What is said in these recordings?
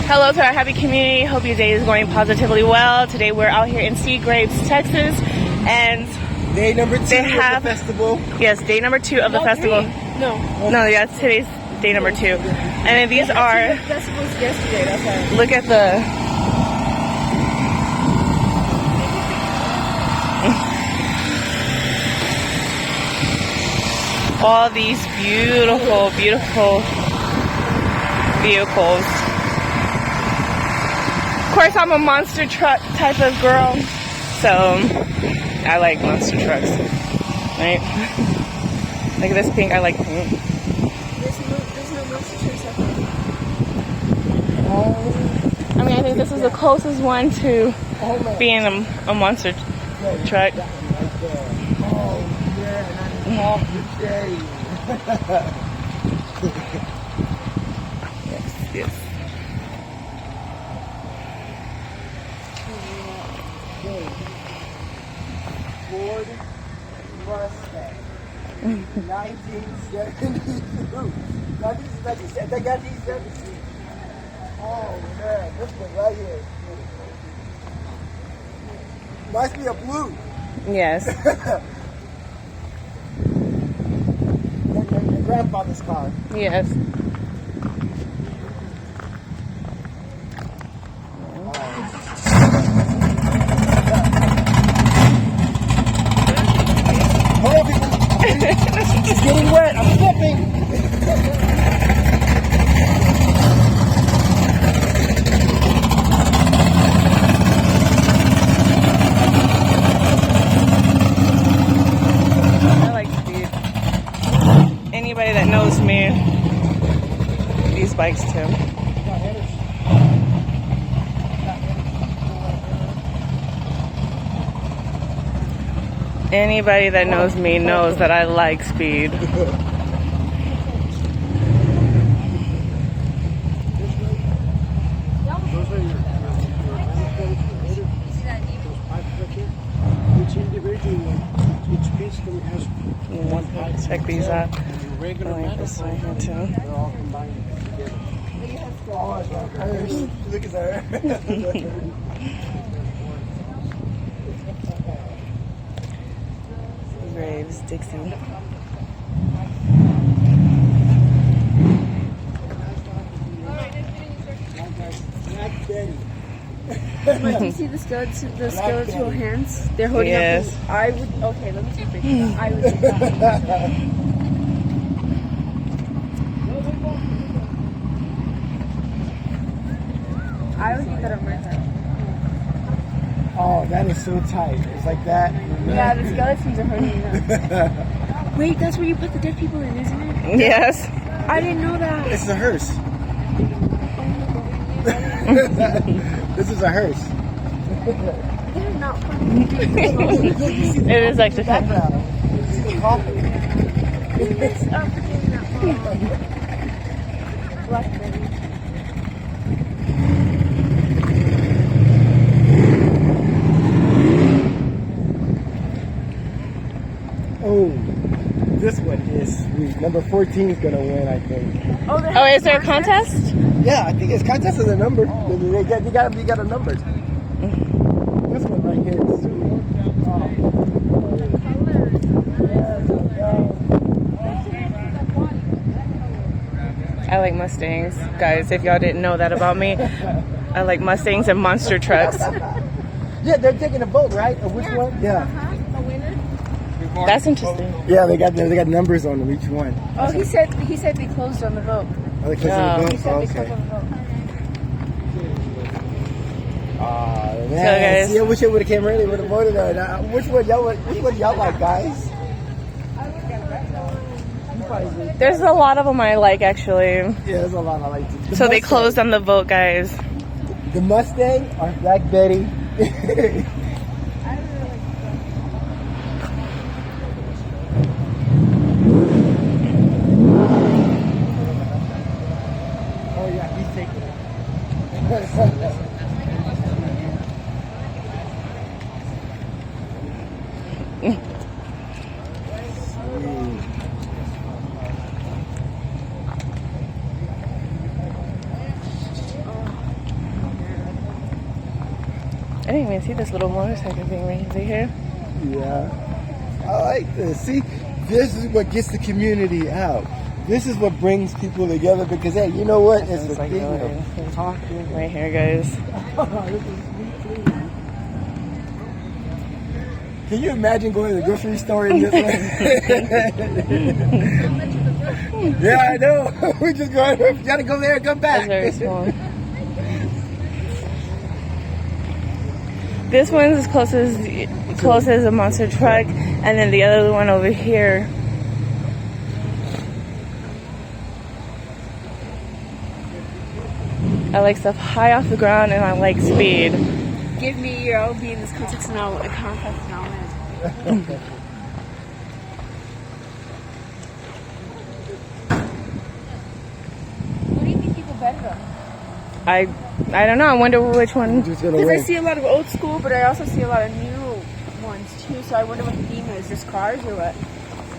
Hello to our happy community. Hope your day is going positively well. Today we're out here in Seagraves, Texas, and day number 2 of the festival. Yes, day number 2 of the festival. No, yeah, today's day number 2. And then these are. The festival was yesterday. That's why. Look at the. All these beautiful, beautiful vehicles. Of course, I'm a monster truck type of girl, so I like monster trucks, right? Look at this pink, I like pink. There's no monster trucks out there. I mean, I think this is the closest one to being a monster truck. Oh, yeah, and I'm off the day. Yes. Ford Mustang, 1972. Now this is 1970. Oh man, this one right here. Reminds me of blue. Yes. Your grandfather's car. Yes. Hold on, people. It's getting wet. I'm slipping. I like speed. Anybody that knows me, these bikes too. Anybody that knows me knows that I like speed. Check these out. I like this one here too. Look at that. Graves, Dixie. Wait, do you see the skeletal hands? They're holding Yes. up. I would. Okay, let me take a picture. I would do that. I would get that on my side. Oh, that is so tight. It's like that. Yeah, the skeletons are holding it up. Wait, that's where you put the dead people in, isn't it? Yes. I didn't know that. This is a hearse. This is a hearse. They're not funny. It is actually fun. This is a coffin. It's up in that Blackberry. Oh, this one is sweet. Number 14 is gonna win, I think. Oh, Is there a contest? Yeah, I think it's contest of the number. You got a number. This one right here is sweet. I like Mustangs. Guys, if y'all didn't know that about me, I like Mustangs and monster trucks. Yeah, they're taking a vote, right? Of which one? Yeah. That's interesting. Yeah, they got numbers on them, each one. Oh, he said they closed on the vote. Are they closing the vote? He said Oh, they closed okay. on the vote. Man, guys- see, I wish I would have came early. Would have voted on it. Which one y'all like, guys? There's a lot of them I like, actually. Yeah, there's a lot I like too. So they closed on the vote, guys. The Mustang or Black Betty. Oh yeah, he's taking it. I didn't even see this little motorcycle thing right here. Yeah. I like this. See, this is what gets the community out. This is what brings people together because, hey, you know what? It's the like thing of talking. right here, guys. Can you imagine going to the grocery store in this way? Yeah, I know. We just gotta go there and come back. It's very small. This one's as close as a monster truck, and then the other one over here. I like stuff high off the ground, and I like speed. Give me your OB in this context and I'll context and I'll win. What do you think people bet on? I don't know. I wonder which one. Just gonna Because I win. see a lot of old school, but I also see a lot of new ones too. So I wonder what the theme is. Just cars or what?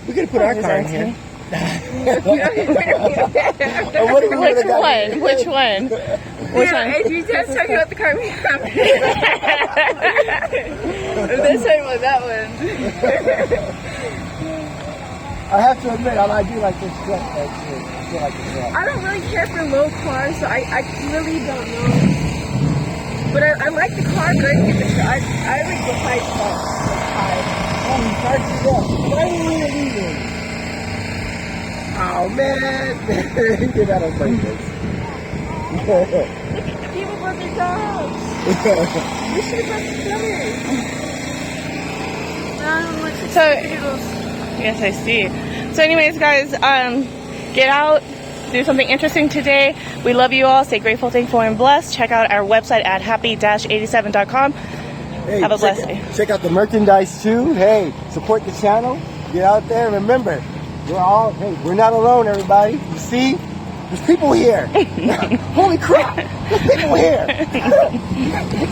We could put our car in here. Which one? Which one? If you just talking about the car we have. This one was that one. I have to admit, I do like this truck, actually. I feel like this truck. I don't really care for low cars, so I really don't know. But I like the car great. I like the high car. Why are we leaving? Oh, man. He did that on purpose. Look at the people brought their dogs. You should have brought the brothers. Yes, I see. So anyways, guys, get out, do something interesting today. We love you all. Stay grateful, thankful, and blessed. Check out our website at happy-87.com. Hey, Have a blessed day. Check out the merchandise, too. Hey, support the channel. Get out there. Remember, we're not alone, everybody. You see? There's people here. Holy crap. There's people here.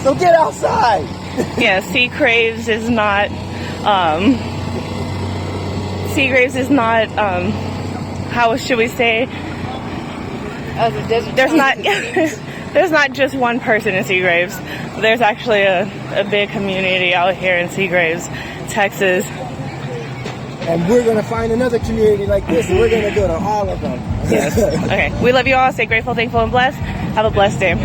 So get outside. Yeah, Seagraves is not, how should we say? There's not just one person in Seagraves. There's actually a big community out here in Seagraves, Texas. And we're going to find another community like this, and we're going to go to all of them. Yes. Okay. We love you all. Stay grateful, thankful, and blessed. Have a blessed day.